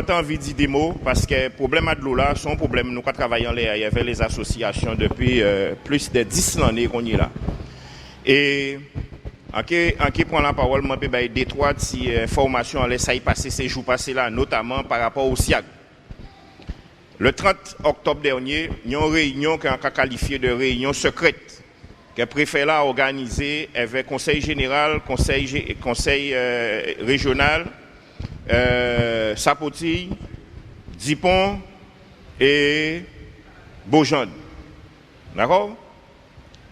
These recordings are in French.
envie de dire des mots parce que le problème de l'eau là, son problème, nous travaillons avec les associations depuis plus de 10 années qu'on est là. Et en qui prend la parole, je peux donner des trois informations à l'essayer passer ces jours passés là, notamment par rapport au SIAG. Le 30 octobre dernier, il y a une réunion qu'on a qualifiée de réunion secrète que le préfet a organisée avec conseil général, conseil régional, Sapoti, Dipon et Beaujean. D'accord?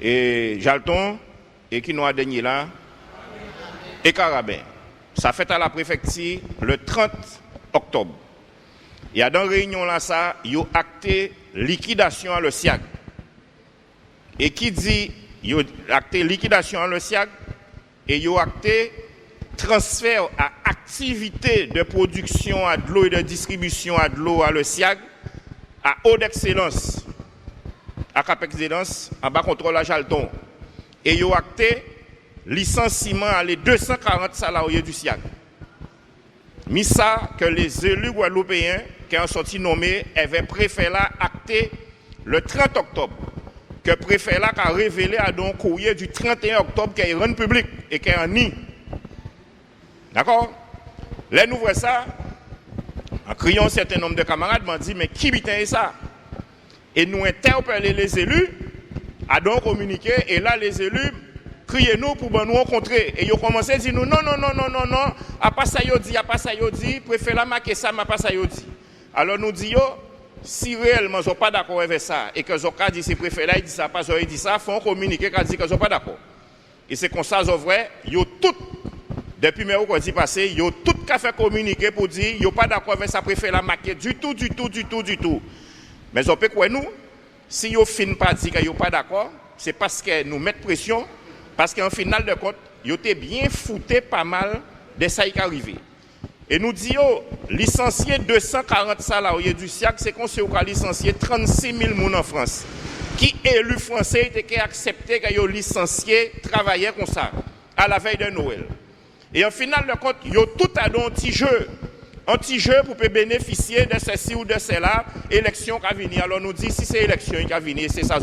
Et Jalton, et qui nous a donné là, et Carabin. Ça fait à la préfecture le 30 octobre. Il y a dans la réunion là, ça, il y a acté liquidation à le SIAG. Et qui dit, il y a acté liquidation à le SIAG, et il y a acté transfert à activité de production à de l'eau et de distribution à de l'eau à le SIAG, à haute excellence, à Cap Excellence, en bas contrôle à Jalton. Et il y a acté licenciement à les 240 salariés du SIAG. Mais ça, que les élus guadeloupéens qui ont sorti nommés avaient préfet là acté le 30 octobre. Que le préfet là a révélé à un courrier du 31 octobre qui est rendu public et qui est en nid. D'accord? Là, nous voyons ça, en criant un certain nombre de camarades, m'ont dit, mais qui est ça? Et nous interpellons les élus, à donc communiquer, et là, les élus criez nous pour nous rencontrer. Et ils ont commencé à dire, non, à pas ça, préfet la marquer ça, à pas ça, alors nous disons, si réellement ils ne sont pas d'accord avec ça, et que Zoka dit, c'est préfet là, il dit ça, pas ça, il dit ça, il faut communiquer, qu'il dit qu'ils ne sont pas d'accord. Et c'est comme ça, ils ont vrai, ils ont tout. Depuis mercredi passé, ils ont tout qu'à faire communiquer pour dire qu'ils ne sont pas d'accord avec ça, préfet la marquer du tout. Mais on peut quoi nous, si ils ne finissent pas de dire qu'ils ne sont pas d'accord, c'est parce que nous mettons pression, parce qu'en final de compte, ils ont bien fouté pas mal de ça qui est arrivé. Et nous disons, licencier 240 salariés du SIAG, c'est qu'on s'est licencié 36 000 personnes en France. Qui élu français qui a accepté qu'ils ont licencié, travailler comme ça, à la veille de Noël. Et en final de compte, ils ont tout à un petit jeu pour bénéficier de ceci ou de cela, élection qui a venir. Alors nous disons, si c'est élection qui a venir, c'est ça,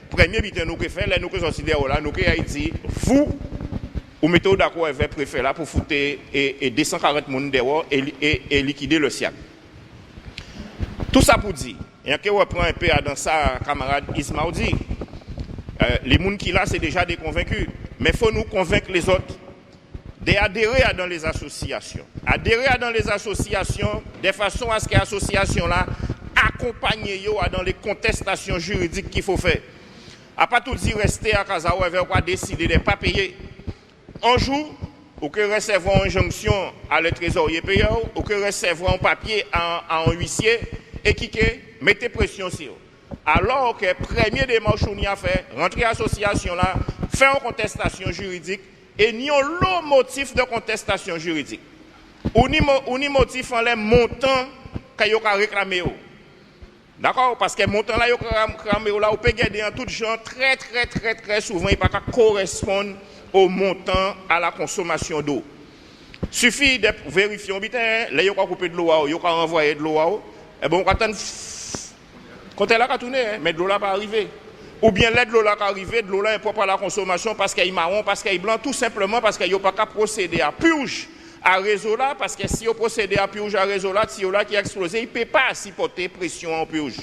premier but nous que fait, là nous considérons là, nous qui a dit, vous mettez d'accord avec le préfet là pour foutre et 240 personnes dehors et liquider le SIAG. Tout ça pour dire, et on reprend un peu dans ça, camarade Ismaël dit, les gens qui là, c'est déjà des convaincus, mais il faut nous convaincre les autres d'adhérer dans les associations. Adhérer dans les associations de façon à ce que l'association là accompagne dans les contestations juridiques qu'il faut faire. À pas tout dire rester à Kazaou et va décider de ne pas payer. Un jour, ou que recevoir une injonction à le trésorier payeur, ou que recevoir un papier à un huissier, et qui mettez pression sur eux. Alors que le premier démarche qu'on a fait, rentrer à l'association là, faire une contestation juridique, et n'y a l'autre motif de contestation juridique. Ou ni motif en les montants qu'il y a réclamé. D'accord? Parce que le montant là, il y a réclamé là, on peut gagner en tout genre très souvent, il ne peut pas correspondre au montant à la consommation d'eau. Il suffit de vérifier, là, il y a coupé de l'eau, il y a envoyé de l'eau, et bon, on attend. Quand elle a tourné, mais de l'eau là pas arrivé. Ou bien l'aide de l'eau là qui arrive, de l'eau là est propre à la consommation parce qu'il est marron, parce qu'il est blanc, tout simplement parce qu'il n'y a pas qu'à procéder à purge à réseau là, parce que si on procède à purge à réseau là, si on là qui a explosé, il ne peut pas supporter pression en purge.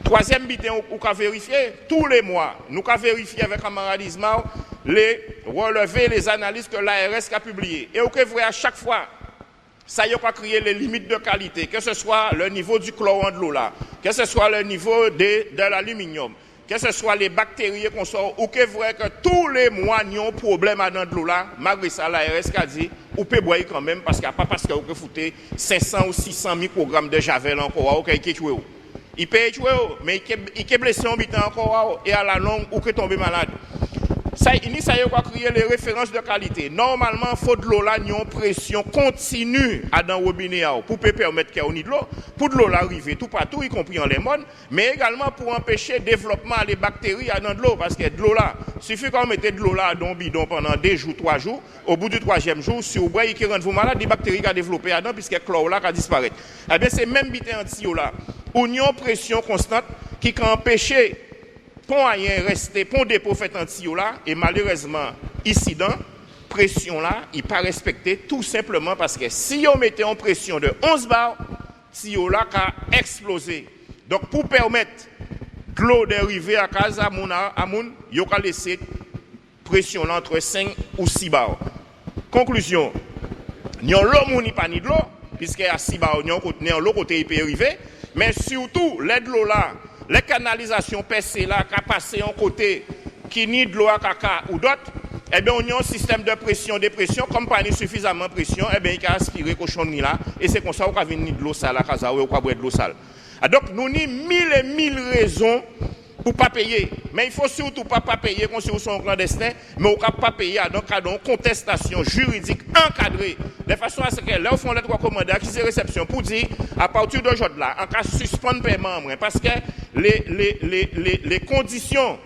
Troisième bitin, on peut vérifier tous les mois, nous avons vérifié avec camarade Ismaël les relevés, les analyses que l'ARS a publiées. Et on peut voir à chaque fois, ça y a pas créé les limites de qualité, que ce soit le niveau du chlorure de l'eau là, que ce soit le niveau de l'aluminium, que ce soit les bactéries qu'on sort, ou que vrai que tous les mois, nous avons un problème dans de l'eau là, malgré ça, l'ARS a dit, on peut boire quand même, parce qu'il n'y a pas parce qu'on peut foutre 500 ou 600 microgrammes de javel encore, il peut tuer. Il peut tuer, mais il peut blesser en bitan encore, et à la longue, ou peut tomber malade. Ça y a créé les références de qualité. Normalement, il faut de l'eau là, une pression continue à dans le robinet pour permettre qu'il y ait de l'eau. Pour de l'eau là arriver tout partout, y compris en lemon, mais également pour empêcher le développement des bactéries dans de l'eau. Parce que de l'eau là, il suffit qu'on mette de l'eau là dans le bidon pendant 2 jours, 3 jours. Au bout du 3e jour, si vous voyez qu'il rend vous malade, des bactéries qui ont développé dedans, puisque le chlore là qui disparaît. Eh bien, c'est même bité anti là. Une pression constante qui peut empêcher pont ayen resté, pont dépôt fait anti là, et malheureusement, ici dans pression là, il pas respecté tout simplement parce que si on mettait en pression de 11 bars, si là a explosé. Donc pour permettre de l'eau d'arriver à casa moun, il a laissé pression là entre 5 ou 6 bars. Conclusion, n'y a l'eau moun pas ni de l'eau puisque à 6 bars, n'y a l'eau côté il peut arriver, mais surtout l'aide l'eau là. Les canalisations percées là, qui passent en côté, qui ni de l'eau à caca ou d'autres, eh bien, on a un système de pression, dépression, comme pas suffisamment de pression, eh bien, il a aspiré cochon là, et c'est comme ça qu'on a venir de l'eau sale à casa ou qu'on boire de l'eau sale. Donc, nous avons 1000 et 1000 raisons pour ne pas payer. Mais il faut surtout pas payer comme si vous êtes clandestin, mais on ne peut pas payer dans une contestation juridique encadrée, de façon à ce que là, au fond, les 3 commandants qui sont réception pour dire, à partir d'aujourd'hui, en cas de suspendre le paiement, parce que les conditions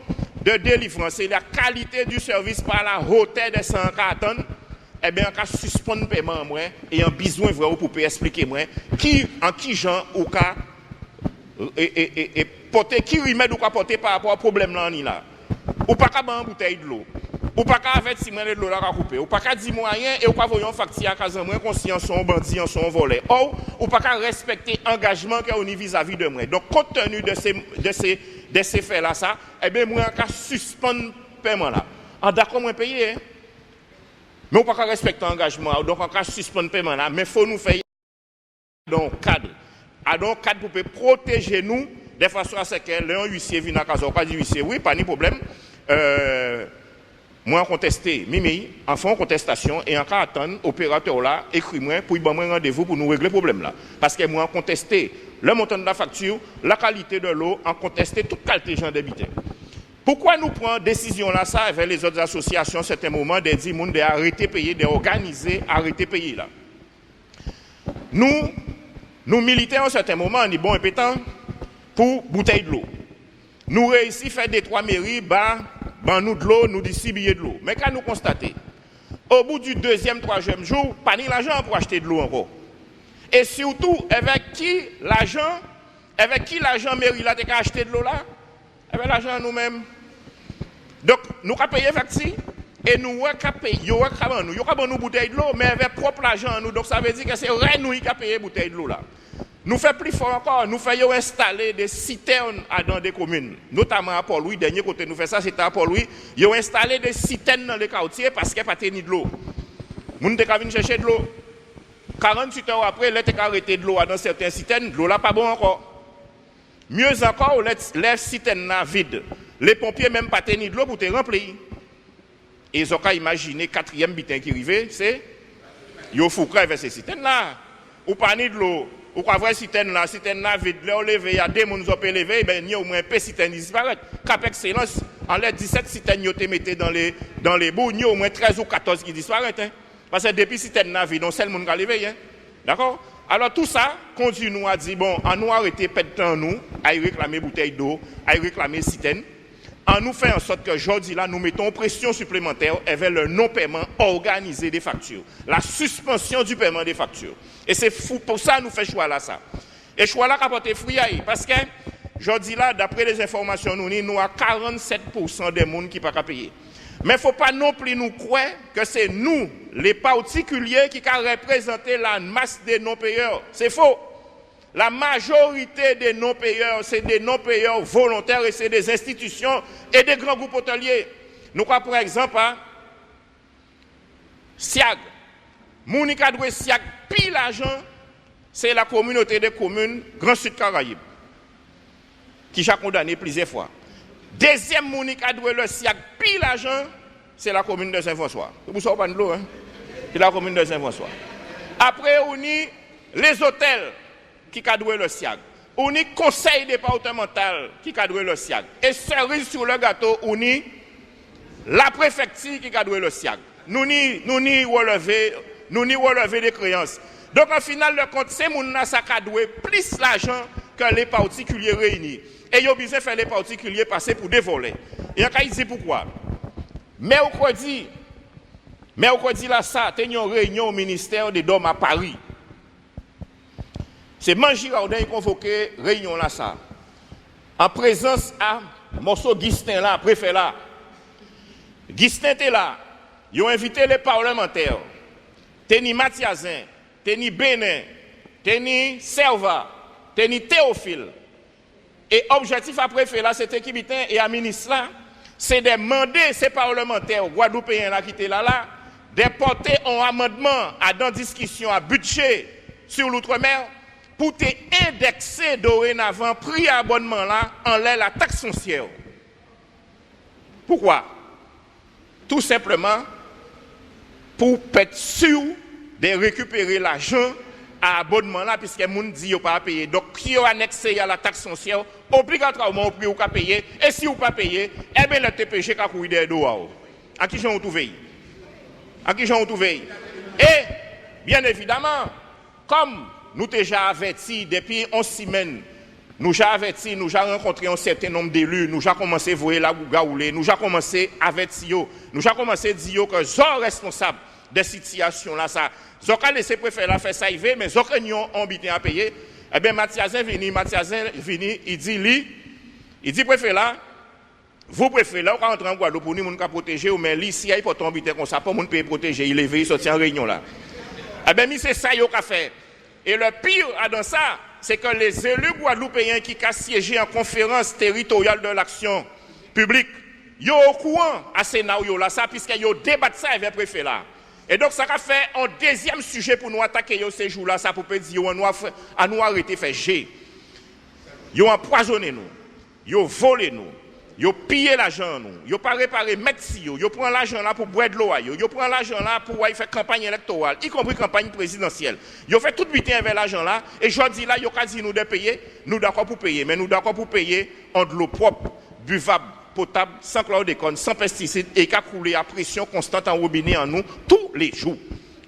de délivrance et la qualité du service par la hauteur des 100 cartons, eh bien, en cas de suspendre le paiement, et en besoin vraiment pour expliquer, en qui genre ou cas et porter qui remède ou quoi porter par rapport au problème là ou pas qu'à une bouteille de l'eau ou pas qu'à avec si de l'eau là couper ou pas qu'à dire moyen et ou pas voyons facture à casa moins conscience son bandit son volé ou pas qu'à respecter engagement qu'on y vis-à-vis de moi. Donc compte tenu de ces faits là ça eh bien moi qu'à suspendre paiement là en d'accord moi payer hein? Mais ou pas qu'à respecter engagement donc en cas suspendre paiement là mais faut nous faire dans cadre donc cadre pour protéger nous de façon à ce que l'un huissier vient à casa, pas dit huissier, oui, pas de problème. Moi, contesté, Mimi, en fond contestation, et en cas attendre, opérateur là, écris-moi pour y donner rendez-vous pour nous régler le problème là. Parce que moi, contesté le montant de la facture, la qualité de l'eau, en contesté toute qualité gens d'habiter. Pourquoi nous prenons décision là, ça, avec les autres associations, à certains moments, de dire, d'arrêter de payer, d'organiser, arrêter de payer là. Nous militons à un certain moment, on est bon et pétant, pour bouteille de l'eau. Nous réussissons à faire des 3 mairies, nous de l'eau, nous distribuer de l'eau. Mais quand nous constatons, au bout du 2e, 3e jour, pas ni l'argent pour acheter de l'eau encore. Et surtout, avec qui l'argent mairie là, a acheté de l'eau là? Avec l'argent nous-mêmes. Donc, nous avons payé facture et nous avons payé, nous avons bouteille de l'eau, mais avec propre argent nous. Donc, ça veut dire que c'est vrai nous qui avons payé bouteille de l'eau là. Nous faisons plus fort encore, nous faisons installer des citernes dans des communes, notamment à Port-Louis. Dernier côté, nous faisons ça, c'était à Port-Louis. Ils ont installé des citernes dans les quartiers parce qu'il n'y a pas de l'eau. Nous avons venir chercher de l'eau. 48 heures après, ils ont arrêté de l'eau dans certaines citernes, l'eau là pas bon encore. Mieux encore, les citernes là vides. Les pompiers même pas de l'eau pour te remplir. Et ils ont imaginé 4e bitin qui arrivait, c'est ils font avec ces citernes là. Ou pas de l'eau. Ou quoi voir citerne là vide, là on lève, il y a des gens qui ont levé, ben il y a au moins peu citerne disparaît. Cap excellence, en les 17 citernes qui ont mis dans les bouts, il y a au moins 13 ou 14 qui disparaissent. Hein. Parce que depuis citerne là vide, on seul monde qui a levé. Hein. D'accord? Alors tout ça conduit nous à dire bon, on nous arrêter perdre temps nous à réclamer bouteille d'eau, à réclamer citerne. En nous fait en sorte que aujourd'hui là nous mettons pression supplémentaire avec le non-paiement organisé des factures, la suspension du paiement des factures. Et c'est fou pour ça nous fait choix là ça. Et choix là qui a porté fruit parce que aujourd'hui là d'après les informations nous avons 47% des gens qui ne peuvent pas payer. Mais il ne faut pas non plus nous croire que c'est nous les particuliers qui ont représenté la masse des non-payeurs. C'est faux. La majorité des non-payeurs, c'est des non-payeurs volontaires et c'est des institutions et des grands groupes hôteliers. Nous croyons par exemple à SIAG. Monika Doué SIAG, pile l'argent, c'est la communauté des communes Grand Sud Caraïbes, qui a condamné plusieurs fois. Deuxième Monika Doué le SIAG, pile l'argent, c'est la commune de Saint-François. Vous savez pas de l'eau, hein? C'est la commune de Saint-François. Après, on y les hôtels qui a doué le SIAG. On y conseil départemental qui a doué le SIAG. Et cerise sur le gâteau, on y la préfecture qui a doué le SIAG. Nous ni relever des créances. Donc en final de compte, c'est moun qui a doué plus l'argent que les particuliers réunis. Et ils ont besoin de faire les particuliers passer pour des volets. Et on dit pourquoi. Mercredi là, ça, il y a une réunion au ministère des Dômes à Paris. C'est Manji Raudin qui a convoqué réunion là, ça. En présence à Morceau Gustin là, préfet là. Gustin était là. Ils ont invité les parlementaires. Teni Mathiazin, Teni Bénin, Teni Serva, Teni Théophile. Et objectif à préfet là, c'était Kibitin et à ministre là, c'est de demander ces parlementaires guadeloupéens là qui étaient là, de porter un amendement à dans discussion à budget sur l'outre-mer pour te indexer dorénavant prix à abonnement là en l'air la taxe foncière. Pourquoi? Tout simplement pour être sûr de récupérer l'argent à abonnement là puisque les gens disent qu'ils ne pas payer. Donc si vous annexez à la taxe foncière, obligatoirement au prix vous payer et si vous ne payez pas, eh bien le TPG a courir des doigts. À qui j'en trouve? À qui j'en trouve? Et bien évidemment, comme nous déjà avertis depuis 11 semaines, nous avons averti, nous avons rencontré un certain nombre d'élus, nous avons commencé à voir la gougaoulé, nous avons commencé à avertir, nous avons commencé à dire que sont responsables des situations là. Ça, ils ont laissé préfet là faire ça, mais ils ont habité à payer. Eh bien, Mathiazin vini, il dit préfet là, vous préfet là, vous rentrez en Guadeloupe pour nous protéger, mais ici, il faut habiter comme ça, pour nous payer protéger, il est veillé, il sortit en réunion là. Eh bien, c'est ça qu'il a fait. Et le pire dans ça, c'est que les élus guadeloupéens qui ont siégé en conférence territoriale de l'action publique, ils sont au courant à ce scénario là, puisqu'ils ont débattu ça avec le préfet là. Et donc, ça a fait un deuxième sujet pour nous attaquer ces jours-là, ça pour dire à nous arrêter de faire G. Ils ont empoisonné nous, ils ont volé nous, ils ont pillé l'argent nous, ils n'ont pas réparé médecins, ils prennent l'argent là pour boire de l'eau, ils prennent l'argent là pour faire campagne électorale, y compris campagne présidentielle. Ils ont fait tout butin avec l'argent là, et je dis là, ils ont dit nous de payer, nous d'accord pour payer, mais nous d'accord pour payer en de l'eau propre, buvable, potable, sans chlordécone, sans pesticides et qui a coulé à pression constante en robinet en nous tous les jours.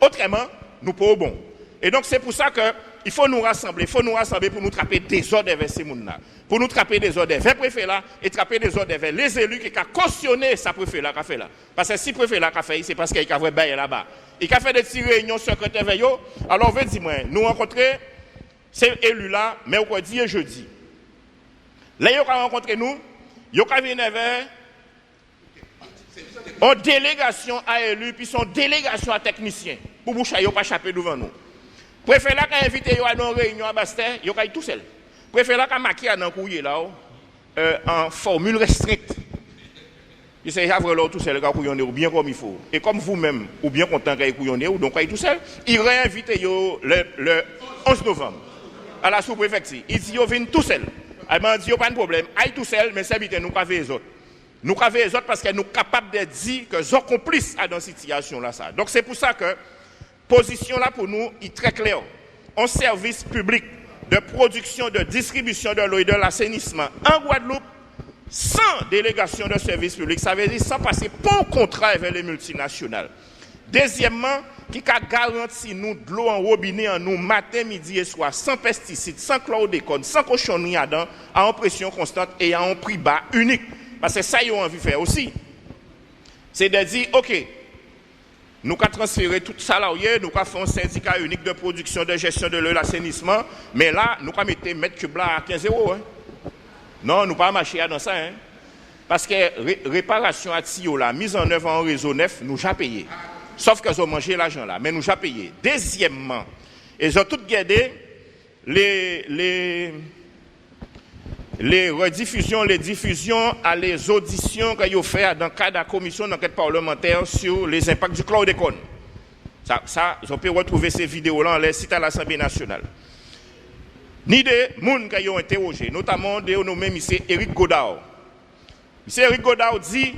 Autrement, nous pas au bon. Et donc c'est pour ça qu'il faut nous rassembler, pour nous trapper des ordres vers ces gens-là. Pour nous trapper des ordres vers le préfet là et trapper des ordres vers les élus qui ont cautionné sa préfet là qu'a fait là. Parce que si le préfet là qu'a fait, c'est parce qu'il a fait bailler là-bas. Il a fait des petites réunions secrétaires vers eux. Alors, on veut dire, nous rencontrer ces élus-là, mercredi et jeudi. Là, ils ont rencontré nous. Ils ont venir vers une délégation à élus, puis son délégation à techniciens. Pour ne pas échapper devant nous. Préfet là qui a invité à une réunion à Bastère, ils ont tout seul. Préfet là qui a maquillé dans le courrier là, en formule restreinte. Il s'est vraiment tout seul, ou bien comme il faut. Et comme vous-même, ou bien content qu'il y ou donc il tout seul, il réinvite le 11 novembre à la sous-préfecture. Il dit qu'ils viennent tout seul. Il m'a dit, pas de problème, aille tout seul, mais c'est bien, nous avons les autres. Nous avons les autres parce que nous sommes capables de dire que nous sommes complices dans cette situation-là. Donc c'est pour ça que la position là pour nous est très claire. Un service public de production, de distribution de l'eau et de l'assainissement en Guadeloupe, sans délégation de service public, ça veut dire sans passer par contrat avec les multinationales. Deuxièmement, qui a garanti nous de l'eau en robinet en nous matin, midi et soir, sans pesticides, sans chlordécone, sans cochonnerie à en pression constante et à un prix bas unique. Parce que ça, ils ont envie de faire aussi. C'est de dire, OK, nous avons transféré tout salarié, nous avons fait un syndicat unique de production, de gestion de l'eau et l'assainissement, mais là, nous avons mis mètre cube là à 15 €. Hein. Non, nous pas marcher dans ça. Hein. Parce que réparation à Tio, la mise en œuvre en réseau neuf, nous avons payé. Sauf qu'ils ont mangé l'argent là, mais nous avons payé. Deuxièmement, ils ont tout gardé les rediffusions, les diffusions à les auditions qu'ils ont fait dans le cadre de la commission d'enquête parlementaire sur les impacts du chlordécone. Ça, ils ont pu retrouver ces vidéos-là dans les sites à l'Assemblée nationale. Ni des gens qui ont interrogé, notamment des nommés M. Éric Godard. M. Éric Godard dit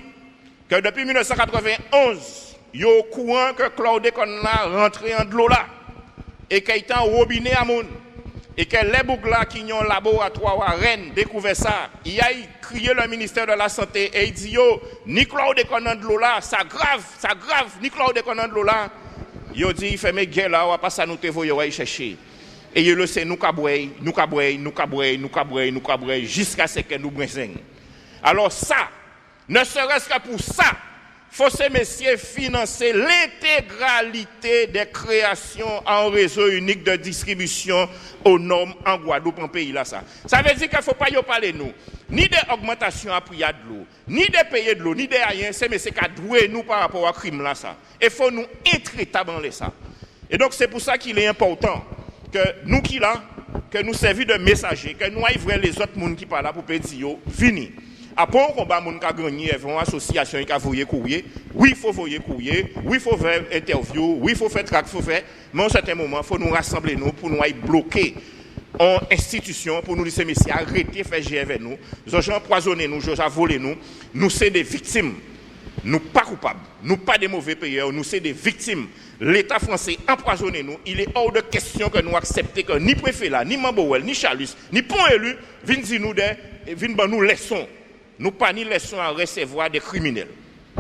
que depuis 1991, il est au courant que le chlordécone là rentré en de l'eau là et qu'il est en robinet à moun. et que les bouglas qui ont un laboratoire à Rennes découvert ça, il a crié le ministère de la Santé et il dit yo, Nicolas de Conan de Lola, ça grave, Nicolas de Conan de Lola. Il dit il fait mes guerres là, on va pas ça nous te voyer chercher. Et il le sait nous caboué, jusqu'à ce que nous brisons. Alors ça, ne serait-ce que pour ça, faut ces messieurs financer l'intégralité des créations en réseau unique de distribution aux normes en Guadeloupe, en pays là ça. Ça veut dire qu'il ne faut pas y parler nous, ni d'augmentation à prix de l'eau, ni de payer de l'eau, ni de rien, c'est messieurs qui doué nous par rapport au crime là ça. Il faut nous intraitables ça. Et donc c'est pour ça qu'il est important que nous qui là, que nous servons de messagers, que nous aillons les autres monde qui parlent là pour dire fini. Après, on combat mon cas gagné, une association qui a voyé courrier. Oui, il faut voyer courrier. Oui, il faut faire interview. Oui, il faut faire track, il faut faire. Mais à un certain moment, il faut nous rassembler nous pour nous bloquer en institution, pour nous dire, messieurs, arrêtez de faire gérer avec nous. Nous gens empoisonné nous, nous volé nous. Nous sommes des victimes. Nous pas coupables. Nous pas des mauvais payeurs. Nous sommes des victimes. L'État français empoisonné nous. Il est hors de question que nous acceptions que ni préfet là, ni Mambowel, ni Chalus, ni pont élu viennent nous leçons. Nous pas ni leçons à recevoir des criminels.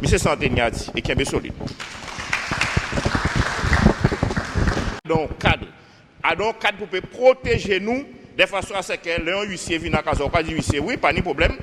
M. Santeni a dit, et qui est bien solide. Donc, cadre pour protéger nous de façon à ce que l'un huissier vienne à casa, pas dit huissier, oui, pas de problème.